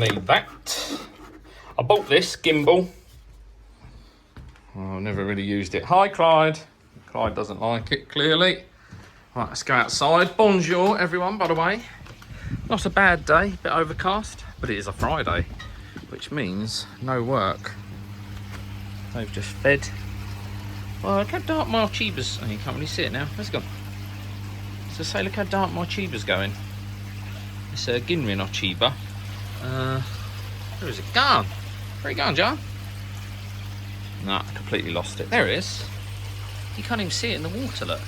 need that. I bought this gimbal. I've never really used it. Hi, Clyde. Clyde doesn't like it, clearly. Right, let's go outside. Bonjour, everyone, by the way. Not a bad day, bit overcast, but it is a Friday, which means no work. They've just fed. Well, look how dark my Chiba's. Oh, you can't really see it now. Where's it gone? So say, look how dark my Chiba's going. It's a Ginrin Chiba. Where is it gone? Where are you going, John? No, I completely lost it. There it is. You can't even see it in the water, look.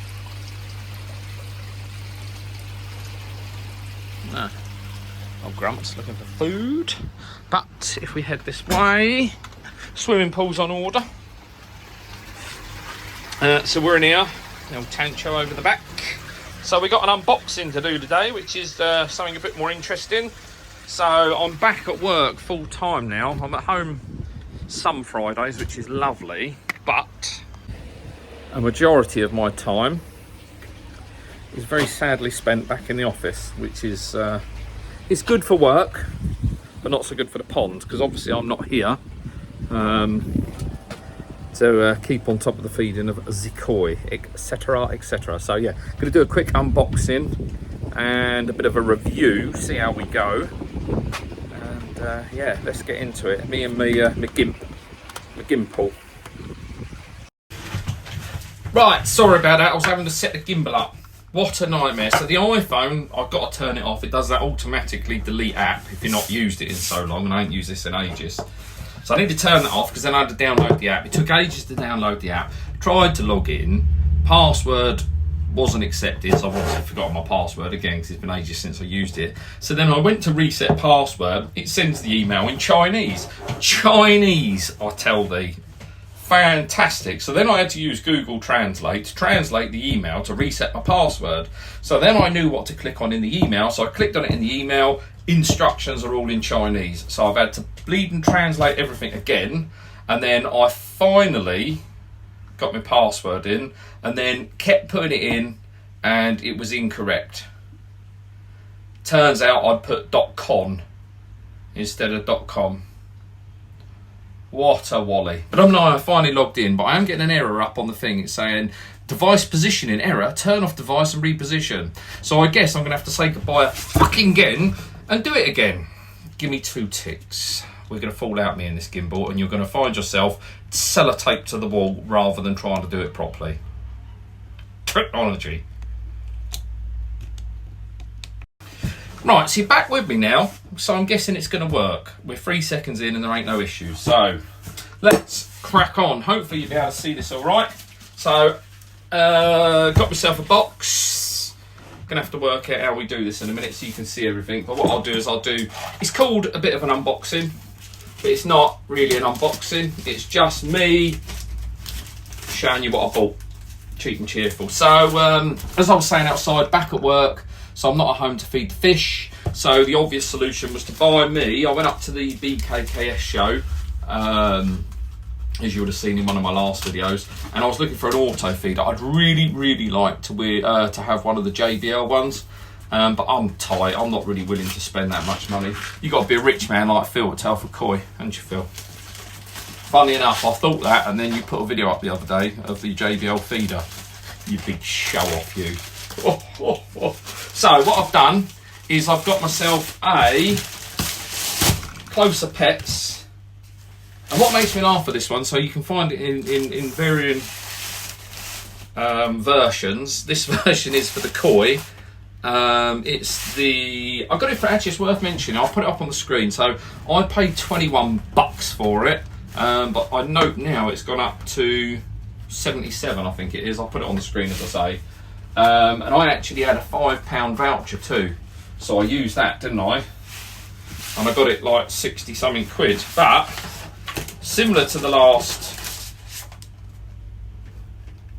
No. Old Grump's looking for food. But if we head this way, swimming pool's on order. So we're in here. The old Tancho over the back. So we got an unboxing to do today, which is something a bit more interesting. So I'm back at work full time now. I'm at home some Fridays, which is lovely, but a majority of my time is very sadly spent back in the office, which is it's good for work, but not so good for the pond, because obviously I'm not here to keep on top of the feeding of Zikoi, etc, etc. So yeah, going to do a quick unboxing and a bit of a review, see how we go, and yeah, let's get into it. Me and my Gimbal. Right, sorry about that. I was having to set the gimbal up. What a nightmare. So the iPhone, I've got to turn it off. It does that automatically delete app if you've not used it in so long, and I ain't used this in ages. So I need to turn that off because then I had to download the app. It took ages to download the app. Tried to log in. Password wasn't accepted, so I've obviously forgotten my password again because it's been ages since I used it. So then I went to reset password. It sends the email in Chinese. Chinese, I tell thee. Fantastic. So then I had to use Google Translate to translate the email to reset my password. So then I knew what to click on in the email. So I clicked on it in the email. Instructions are all in Chinese. So I've had to bleed and translate everything again. And then I finally got my password in and then kept putting it in and it was incorrect. Turns out I'd put .con instead of .com. What a wally. But I finally logged in, but I am getting an error up on the thing. It's saying device positioning error, turn off device and reposition. So I guess I'm going to have to say goodbye fucking again and do it again. Give me 2 ticks. We're going to fall out, me and this gimbal, and you're going to find yourself sellotaped to the wall rather than trying to do it properly. Technology. Right, so you're back with me now, so I'm guessing it's going to work. We're 3 seconds in and there ain't no issues. So let's crack on. Hopefully you'll be able to see this all right. So got myself a box. Gonna have to work out how we do this in a minute so you can see everything. But what I'll do is it's called a bit of an unboxing, but it's not really an unboxing. It's just me showing you what I bought. Cheap and cheerful. So as I was saying outside, back at work. So I'm not at home to feed the fish. So the obvious solution was to buy me. I went up to the BKKS show, as you would have seen in one of my last videos, and I was looking for an auto feeder. I'd really like to have one of the JBL ones, but I'm tight. I'm not really willing to spend that much money. You got to be a rich man like Phil to tell for koi, haven't you, Phil? Funny enough, I thought that, and then you put a video up the other day of the JBL feeder. You big show off, you. So what I've done is I've got myself a Closer Pets, and what makes me laugh for this one, so you can find it in varying versions. This version is for the koi. It's the, I got it for, actually it's worth mentioning, I'll put it up on the screen. So I paid 21 bucks for it, but I note now it's gone up to 77, I think it is. I'll put it on the screen as I say. And I actually had a £5 voucher too, so I used that, didn't I? And I got it like 60 something quid. But similar to the last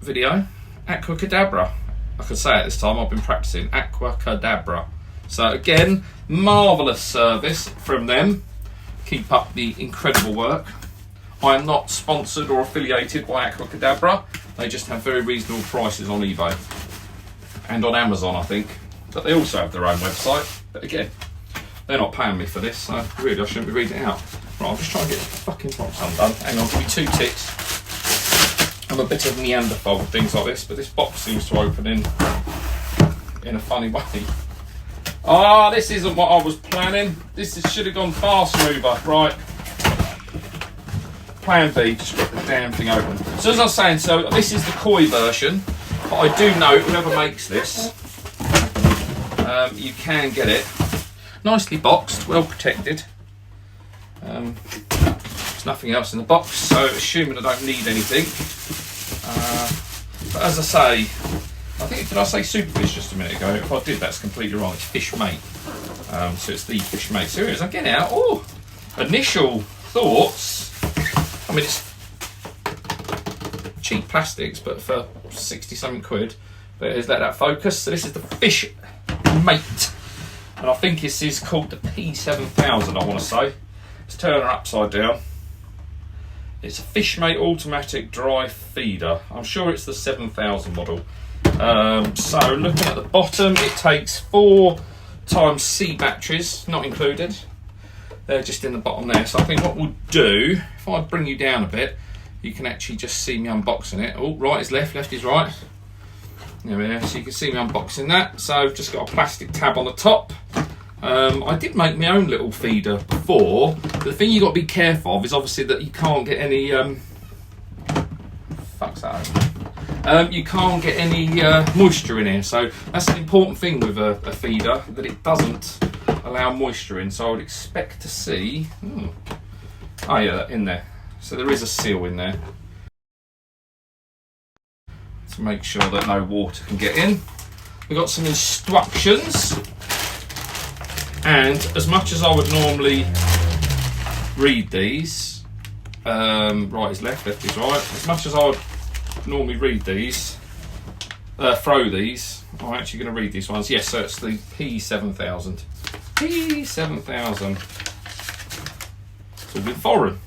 video, Aquacadabra. I could say it this time, I've been practicing. Aquacadabra. So again, marvellous service from them. Keep up the incredible work. I am not sponsored or affiliated by Aquacadabra. They just have very reasonable prices on eBay. And on Amazon, I think. But they also have their own website. But again, They're not paying me for this, so really I shouldn't be reading it out. Right, I'm just trying to get the fucking box undone. Hang on, give me 2 ticks. I'm a bit of Neanderthal with things like this, but this box seems to open in a funny way. Ah, this isn't what I was planning. Should have gone far smoother. Right. Plan B, just get the damn thing open. So as I was saying, so this is the koi version, but I do know whoever makes this, you can get it nicely boxed, well protected. There's nothing else in the box, so assuming I don't need anything. But as I say, did I say Superfish just a minute ago? If I did, that's completely wrong. It's Fishmate. So it's the Fishmate series. I'm getting out. Oh, initial thoughts. I mean, it's cheap plastics, but for 60 something quid. But let that focus. So this is the Fishmate, and I think this is called the P7000. I want to say. Let's turn her upside down. It's a Fishmate Automatic dry feeder. I'm sure it's the 7000 model. So looking at the bottom, it takes 4 times C batteries, not included. They're just in the bottom there. So I think what we'll do, if I bring you down a bit, you can actually just see me unboxing it. Oh, right is left, left is right. There we are. So you can see me unboxing that. So I've just got a plastic tab on the top. I did make my own little feeder before. But the thing you got to be careful of is obviously that you can't get any. Fuck's that. You can't get any moisture in here. So that's an important thing with a feeder, that it doesn't allow moisture in. So I would expect to see. Oh yeah, in there. So there is a seal in there to make sure that no water can get in. We've got some instructions. And as much as I would normally read these, right is left, left is right, as much as I would normally read these, throw these, I'm actually going to read these ones. Yes, so it's the P7000. P7000. It's all been foreign.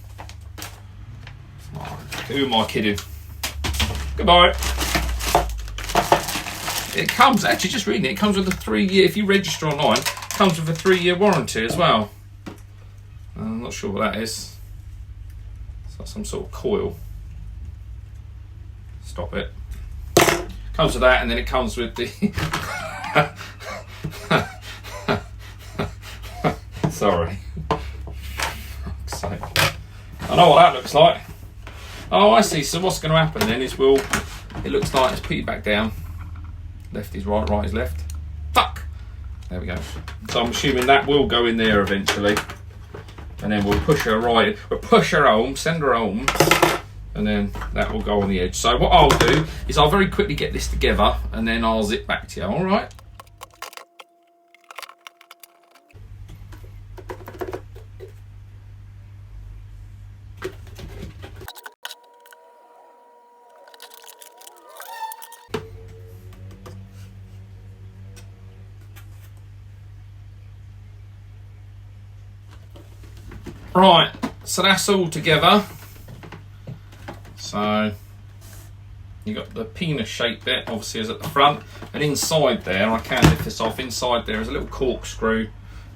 Who am I kidding? Goodbye. It comes, actually just reading it, it comes with a 3-year, if you register online, comes with a 3-year warranty as well. I'm not sure what that is. It's like some sort of coil. Stop it. Comes with that, and then it comes with the sorry. Fuck's sake. I know what that looks like. Oh, I see. So what's going to happen then is it looks like it's put you back down. Left is right, right is left. Fuck! There we go. So I'm assuming that will go in there eventually. And then we'll push her right, we'll push her home, send her home, and then that will go on the edge. So what I'll do is I'll very quickly get this together and then I'll zip back to you, alright? Right, so that's all together. So you got the penis shaped bit, obviously, is at the front, and inside there, I can lift this off. Inside there is a little corkscrew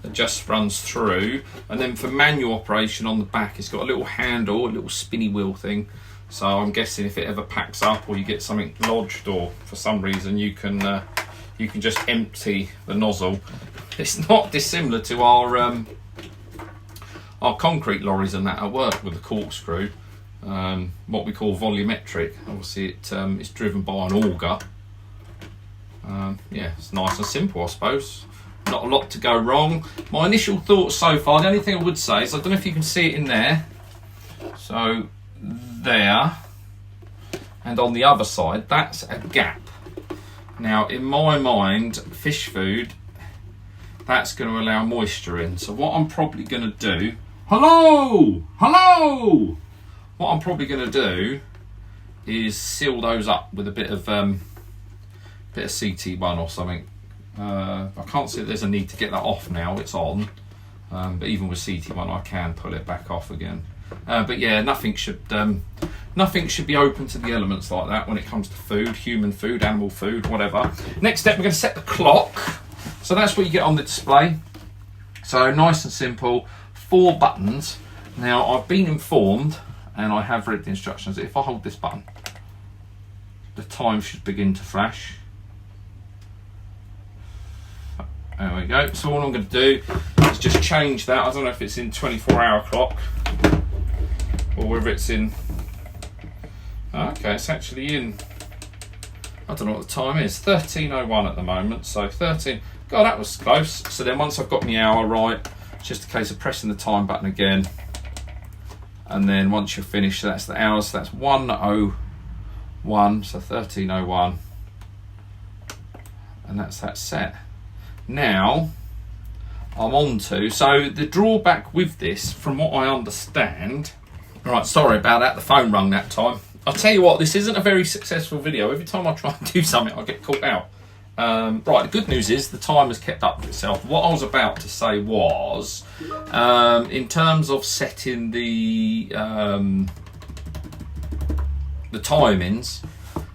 that just runs through, and then for manual operation on the back, it's got a little handle, a little spinny wheel thing. So I'm guessing if it ever packs up or you get something lodged, or for some reason you can just empty the nozzle. It's not dissimilar to our concrete lorries and that at work with the corkscrew, what we call volumetric. Obviously it's driven by an auger. Yeah, it's nice and simple, I suppose. Not a lot to go wrong. My initial thoughts so far, the only thing I would say is, I don't know if you can see it in there, so there, and on the other side, that's a gap. Now in my mind, fish food, that's going to allow moisture in. So what I'm probably going to do, hello, what I'm probably going to do is seal those up with a bit of CT1 or something. I can't see that there's a need to get that off now, it's on, but even with CT1 I can pull it back off again. But yeah, nothing should be open to the elements like that when it comes to food, human food, animal food, whatever. Next step, we're going to set the clock. So that's what you get on the display. So nice and simple, 4 buttons. Now I've been informed, and I have read the instructions, that if I hold this button, the time should begin to flash. There we go. So all I'm going to do is just change that. I don't know if it's in 24-hour clock or whether it's in... Okay, it's actually in... I don't know what the time is. 13:01 at the moment. So 13... God, that was close. So then once I've got my hour right, it's just a case of pressing the time button again. And then once you're finished, so that's the hours. So that's 1:01. So 13:01. And that's that set. Now, I'm on to... So the drawback with this, from what I understand... Right, sorry about that. The phone rung that time. I'll tell you what, this isn't a very successful video. Every time I try and do something, I get caught out. Right, the good news is the time has kept up with itself. What I was about to say was, in terms of setting the timings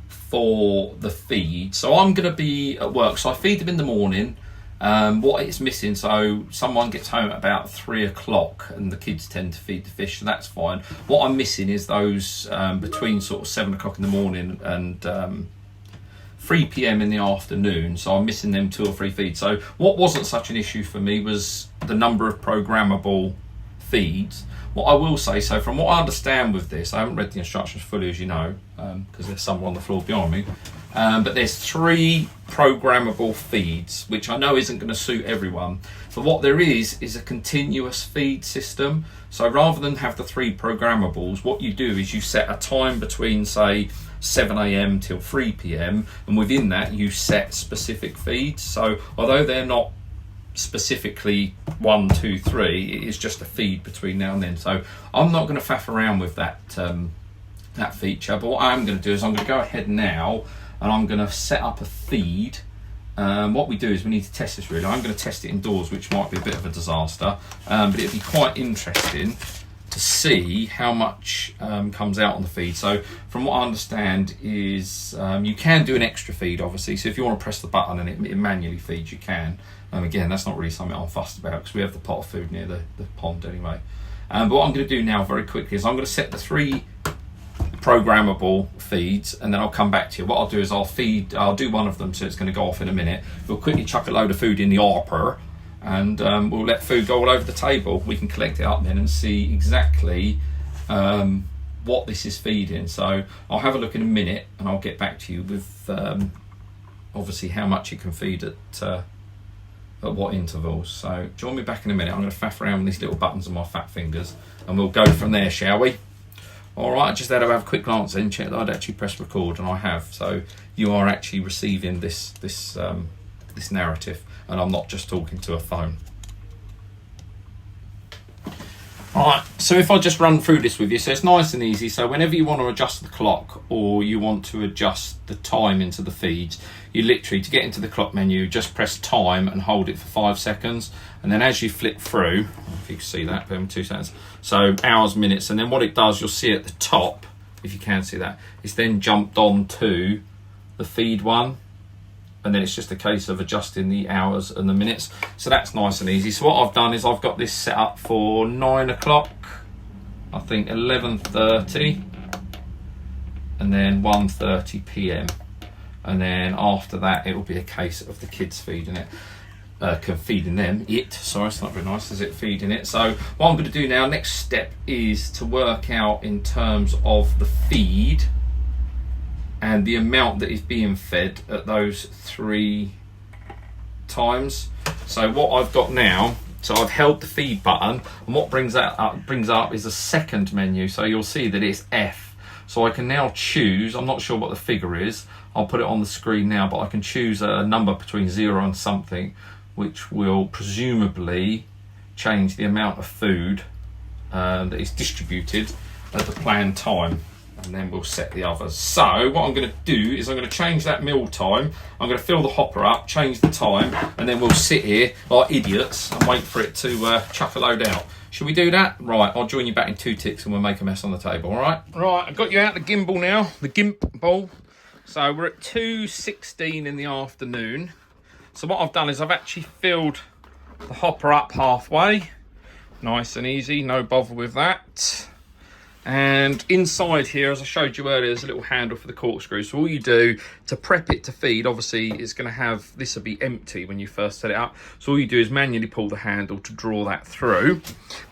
for the feed. So I'm going to be at work, so I feed them in the morning. What it's missing, so someone gets home at about 3 o'clock and the kids tend to feed the fish, so that's fine. What I'm missing is those between sort of 7 o'clock in the morning and 3 p.m. in the afternoon, so I'm missing them 2 or 3 feeds. So what wasn't such an issue for me was the number of programmable feeds. What I will say, so from what I understand with this, I haven't read the instructions fully, as you know, because there's some on the floor behind me, but there's 3 programmable feeds, which I know isn't going to suit everyone. But what there is a continuous feed system. So rather than have the 3 programmables, what you do is you set a time between, say, 7 a.m. till 3 p.m. and within that you set specific feeds. So although they're not specifically 1, 2, 3, it is just a feed between now and then. So I'm not going to faff around with that that feature, but what I'm going to do is I'm going to go ahead now and I'm going to set up a feed. What we do is we need to test this really. I'm going to test it indoors, which might be a bit of a disaster, but it'd be quite interesting to see how much comes out on the feed. So from what I understand is you can do an extra feed, obviously. So if you want to press the button and it manually feeds, you can. Again, that's not really something I'm fussed about because we have the pot of food near the pond anyway. But what I'm going to do now very quickly is I'm going to set the 3 programmable feeds and then I'll come back to you. What I'll do is I'll do one of them, so it's going to go off in a minute. We'll quickly chuck a load of food in the hopper and we'll let food go all over the table. We can collect it up then and see exactly what this is feeding. So I'll have a look in a minute and I'll get back to you with obviously how much it can feed at what intervals. So join me back in a minute. I'm going to faff around with these little buttons on my fat fingers and we'll go from there, shall we? Alright, I just had to have a quick glance and check that I'd actually pressed record, and I have. So you are actually receiving this narrative and I'm not just talking to a phone. Alright, so if I just run through this with you, so it's nice and easy. So whenever you want to adjust the clock or you want to adjust the time into the feeds, you literally, to get into the clock menu, just press time and hold it for 5 seconds. And then as you flick through, if you can see that, bear with me 2 seconds. So hours, minutes, and then what it does, you'll see at the top, if you can see that, it's then jumped on to the feed one. And then it's just a case of adjusting the hours and the minutes. So that's nice and easy. So what I've done is I've got this set up for 9 o'clock, I think 11:30, and then 1:30 p.m. And then after that, it will be a case of the kids feeding it. Feeding them, sorry, it's not very nice, is it, feeding it. So what I'm going to do now, next step, is to work out in terms of the feed and the amount that is being fed at those 3 times. So what I've got now, so I've held the feed button, and what brings up is a second menu. So you'll see that it's F. So I can now choose, I'm not sure what the figure is, I'll put it on the screen now, but I can choose a number between 0 and something, which will presumably change the amount of food that is distributed at the planned time. And then we'll set the others. So what I'm going to do is I'm going to change that meal time. I'm going to fill the hopper up, change the time, and then we'll sit here like idiots and wait for it to chuck a load out. Should we do that? Right, I'll join you back in 2 ticks and we'll make a mess on the table, all right? Right, I've got you out the gimbal now, the Gimbal. So we're at 2:16 in the afternoon. So what I've done is I've actually filled the hopper up halfway. Nice and easy, no bother with that. And inside here, as I showed you earlier, there's a little handle for the corkscrew. So all you do to prep it to feed, obviously it's going to have, this will be empty when you first set it up. So all you do is manually pull the handle to draw that through.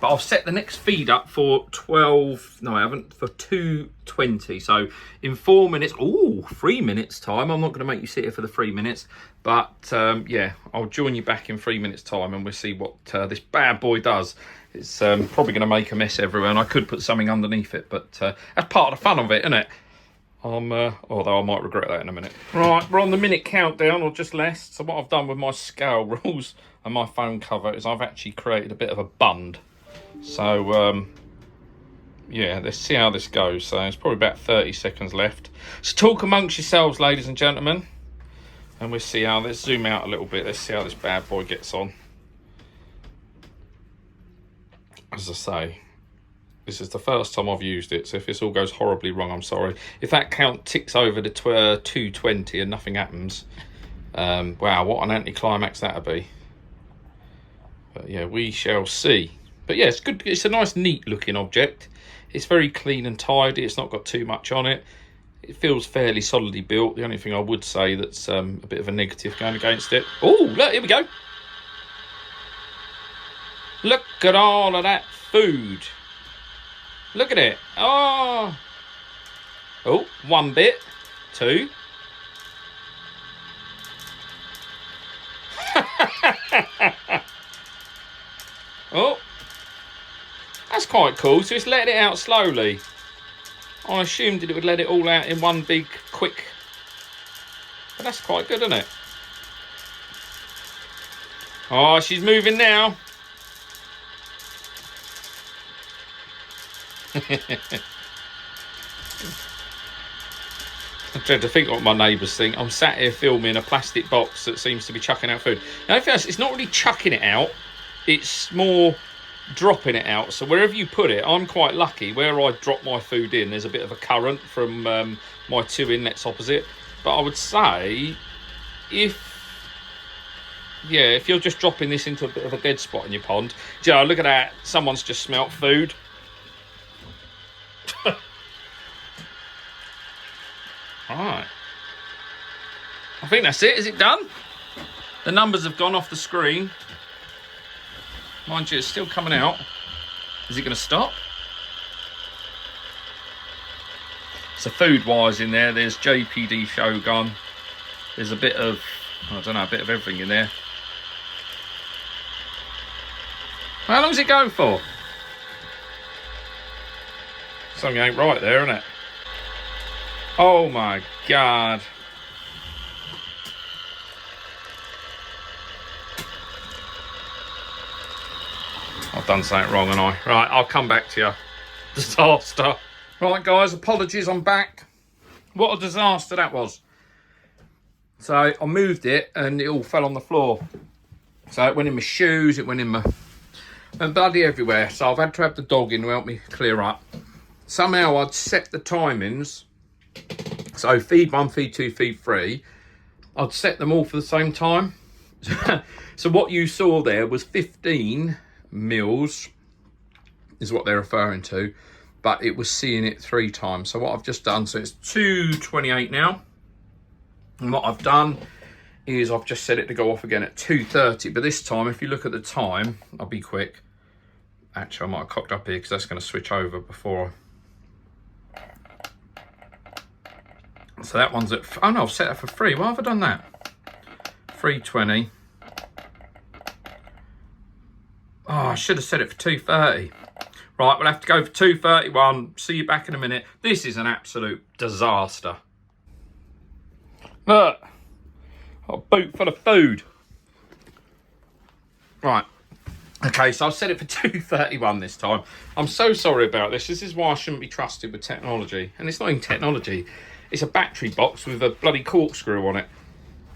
But I've set the next feed up for 12, no I haven't, for 2:20. So in 4 minutes, 3 minutes time. I'm not going to make you sit here for the 3 minutes. But yeah, I'll join you back in 3 minutes time and we'll see what this bad boy does. It's probably going to make a mess everywhere, and I could put something underneath it, but that's part of the fun of it, isn't it? Although I might regret that in a minute. Right, we're on the minute countdown, or just less. So what I've done with my scale rules and my phone cover is I've actually created a bit of a bund. So, yeah, let's see how this goes. So it's probably about 30 seconds left. So talk amongst yourselves, ladies and gentlemen, and we'll see how, let's zoom out a little bit. Let's see how this bad boy gets on. As I say, this is the first time I've used it, so if this all goes horribly wrong, I'm sorry. If that count ticks over to 220 and nothing happens, wow, what an anticlimax that'd be. But yeah, we shall see. But yeah, it's good. It's a nice, neat looking object. It's very clean and tidy. It's not got too much on it. It feels fairly solidly built. The only thing I would say that's a bit of a negative going against it. Oh, look, here we go. Look at all of that food. Look at it. Oh, 1 bit, 2. Oh, that's quite cool. So it's letting it out slowly. I assumed that it would let it all out in one big, quick. But that's quite good, isn't it? Oh, she's moving now. I dread to think what my neighbours think. I'm sat here filming a plastic box that seems to be chucking out food. Now, it's not really chucking it out, it's more dropping it out. So wherever you put it, I'm quite lucky. Where I drop my food in, there's a bit of a current from my 2 inlets opposite. But I would say if you're just dropping this into a bit of a dead spot in your pond, look at that, someone's just smelt food. Right, I think that's it. Is it done? The numbers have gone off the screen. Mind you, it's still coming out. Is it going to stop? So food-wise in there, there's JPD Shogun. There's a bit of, I don't know, a bit of everything in there. How long does it go for? Something ain't right there, isn't it? Oh my God. I've done something wrong, haven't I? Right, I'll come back to you. Disaster. Right, guys, apologies, I'm back. What a disaster that was. So I moved it and it all fell on the floor. So it went in my shoes, it went in my... and bloody everywhere. So I've had to have the dog in to help me clear up. Somehow I'd set the timings. So feed 1, feed 2, feed 3. I'd set them all for the same time. So what you saw there was 15 mils is what they're referring to, but it was seeing it 3 times. So what I've just done, so it's 2:28 now. And what I've done is I've just set it to go off again at 2:30. But this time, if you look at the time, I'll be quick. Actually, I might have cocked up here because that's going to switch over before So that one's at, oh no, I've set that for 3. Why have I done that? 3:20. Oh, I should have set it for 2:30. Right, we'll have to go for 2:31. See you back in a minute. This is an absolute disaster. Look, got a boot full of food. Right. Okay, so I've set it for 2:31 this time. I'm so sorry about this. This is why I shouldn't be trusted with technology. And it's not even technology. It's a battery box with a bloody corkscrew on it.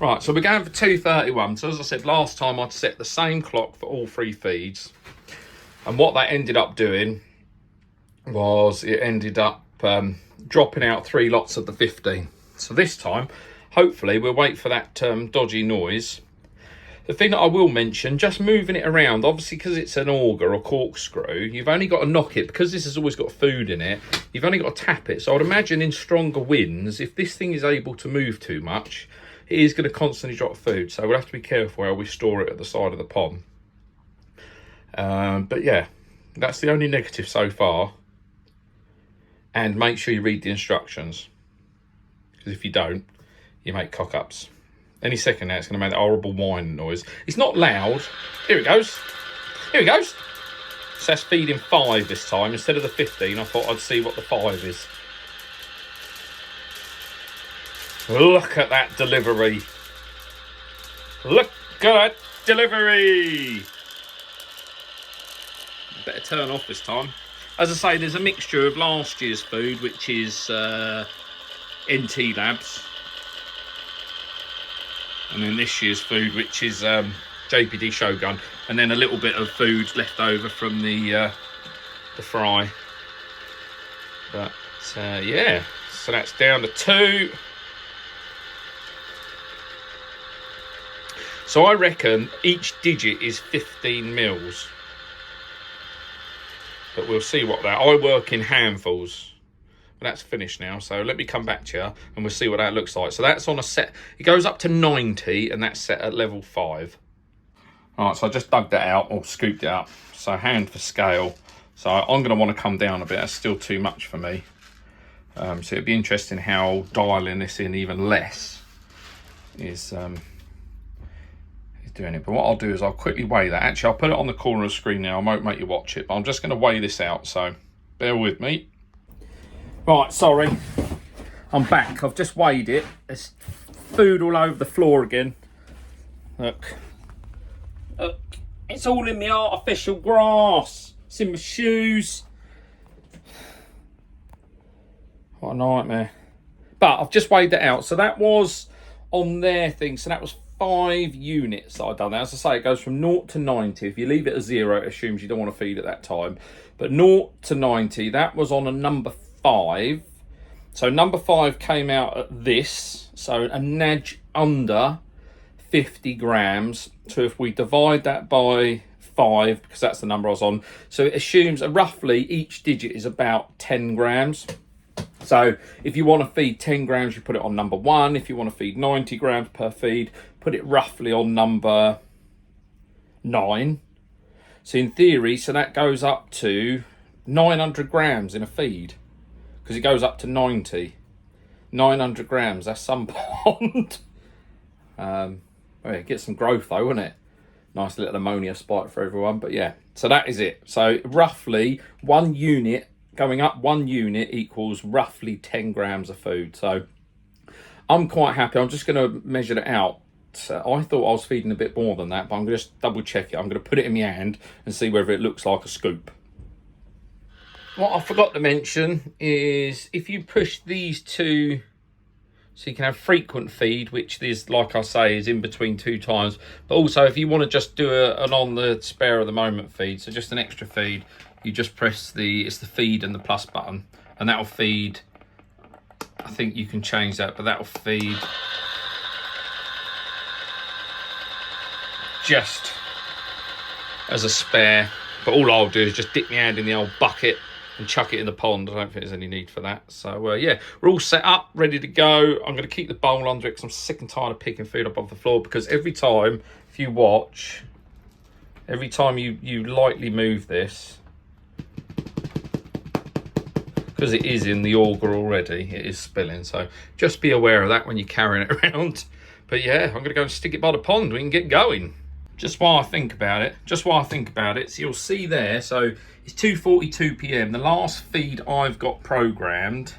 Right, so we're going for 2:31. So as I said last time, I'd set the same clock for all 3 feeds. And what that ended up doing was it ended up dropping out 3 lots of the 15. So this time, hopefully, we'll wait for that dodgy noise. The thing that I will mention, just moving it around, obviously because it's an auger or corkscrew, you've only got to knock it, because this has always got food in it, you've only got to tap it. So I'd imagine in stronger winds, if this thing is able to move too much, it is going to constantly drop food. So we'll have to be careful how we store it at the side of the pond. But yeah, that's the only negative so far. And make sure you read the instructions, because if you don't, you make cock-ups. Any second now, it's going to make that horrible whine noise. It's not loud. Here it goes. Here it goes. So that's feeding 5 this time. Instead of the 15, I thought I'd see what the 5 is. Look at that delivery. Look at that delivery. Better turn off this time. As I say, there's a mixture of last year's food, which is NT Labs. And then this year's food, which is JPD Shogun, and then a little bit of food left over from the fry. But yeah, so that's down to 2. So I reckon each digit is 15 mils. But we'll see what that. I work in handfuls. That's finished now, so let me come back to you and we'll see what that looks like. So that's on a set, it goes up to 90 and that's set at level 5. All right, so I just dug that out or scooped it up. So hand for scale. So I'm going to want to come down a bit. That's still too much for me. So it'd be interesting how dialing this in even less is doing it. But what I'll do is I'll quickly weigh that. Actually, I'll put it on the corner of the screen now. I won't make you watch it, but I'm just going to weigh this out. So bear with me. Right, sorry, I'm back. I've just weighed it. There's food all over the floor again. Look, it's all in my artificial grass. It's in my shoes. What a nightmare. But I've just weighed it out. So that was on their thing. So that was 5 units that I've done. As I say, it goes from 0 to 90. If you leave it at 0, it assumes you don't want to feed at that time. But 0 to 90, that was on a number 5. So number 5 came out at this, so a nudge under 50 grams. So if we divide that by 5, because that's the number I was on, so it assumes roughly each digit is about 10 grams. So if you want to feed 10 grams, you put it on number 1. If you want to feed 90 grams per feed, put it roughly on number 9. So in theory, so that goes up to 900 grams in a feed. Because it goes up to 90. 900 grams, that's some pond. Well, get some growth though, wouldn't it? Nice little ammonia spike for everyone. But yeah, so that is it. So roughly 1 unit, going up 1 unit equals roughly 10 grams of food. So I'm quite happy. I'm just going to measure it out. So I thought I was feeding a bit more than that, but I'm going to just double check it. I'm going to put it in my hand and see whether it looks like a scoop. What I forgot to mention is if you push these two, so you can have frequent feed, which is, like I say, is in between 2 times. But also if you want to just do an on the spare of the moment feed, so just an extra feed, you just press it's the feed and the plus button, and that'll feed, I think you can change that, but that'll feed just as a spare. But all I'll do is just dip my hand in the old bucket and chuck it in the pond. I don't think there's any need for that. So yeah, we're all set up, ready to go. I'm going to keep the bowl under it because I'm sick and tired of picking food up off the floor, because every time, if you watch, every time you lightly move this, because it is in the auger already, it is spilling. So just be aware of that when you're carrying it around. But yeah, I'm going to go and stick it by the pond. We can get going. Just while I think about it, so you'll see there, so it's 2:42 p.m. The last feed I've got programmed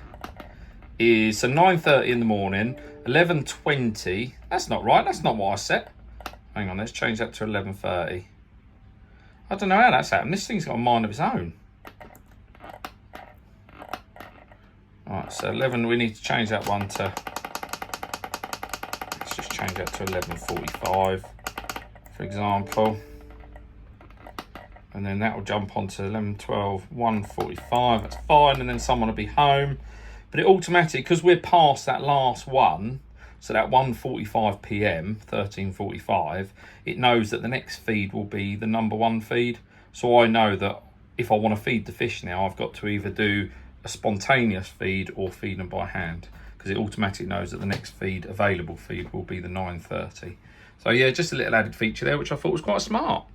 is, so 9:30 in the morning, 11:20. That's not right, that's not what I set. Hang on, let's change that to 11:30. I don't know how that's happened. This thing's got a mind of its own. Alright, so 11, we need to change that one to, let's just change that to 11:45. For example, and then that will jump onto 11, 12, 1:45. That's fine, and then someone will be home. But it automatically, because we're past that last one, So that 1:45 p.m, 13:45, it knows that the next feed will be the number 1 feed. So I know that if I want to feed the fish now, I've got to either do a spontaneous feed or feed them by hand, because it automatically knows that the next available feed will be the 9:30. So yeah, just a little added feature there, which I thought was quite smart.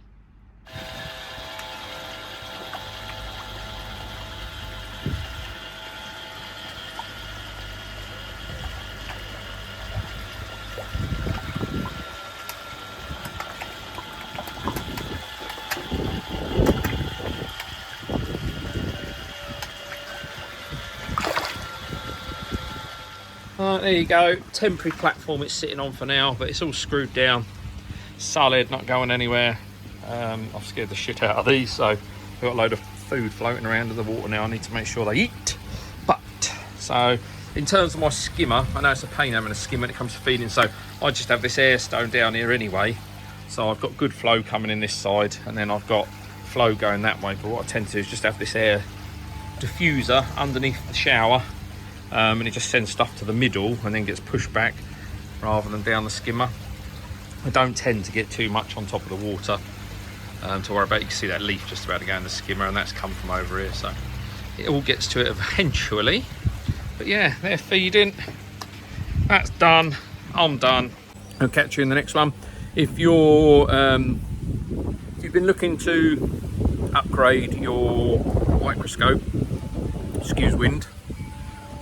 There you go, temporary platform it's sitting on for now, but it's all screwed down, solid, not going anywhere. I've scared the shit out of these, so I've got a load of food floating around in the water now. I need to make sure they eat. But, so in terms of my skimmer, I know it's a pain having a skimmer when it comes to feeding, so I just have this air stone down here anyway. So I've got good flow coming in this side, and then I've got flow going that way. But what I tend to do is just have this air diffuser underneath the shower, and it just sends stuff to the middle and then gets pushed back rather than down the skimmer. I don't tend to get too much on top of the water to worry about. You can see that leaf just about to go in the skimmer, and that's come from over here, so it all gets to it eventually. But yeah, they're feeding. That's done. I'm done. I'll catch you in the next one. If you're if you've been looking to upgrade your microscope, excuse wind,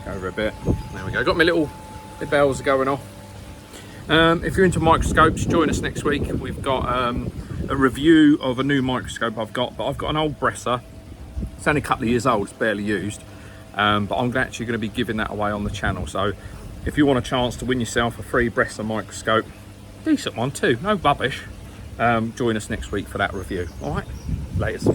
go over a bit, there we go, got my little, the bells are going off. If you're into microscopes, join us next week. We've got a review of a new microscope I've got, but I've got an old Bresser. It's only a couple of years old, it's barely used, but I'm actually going to be giving that away on the channel. So if you want a chance to win yourself a free Bresser microscope, decent one too, no rubbish, join us next week for that review. All right, latest.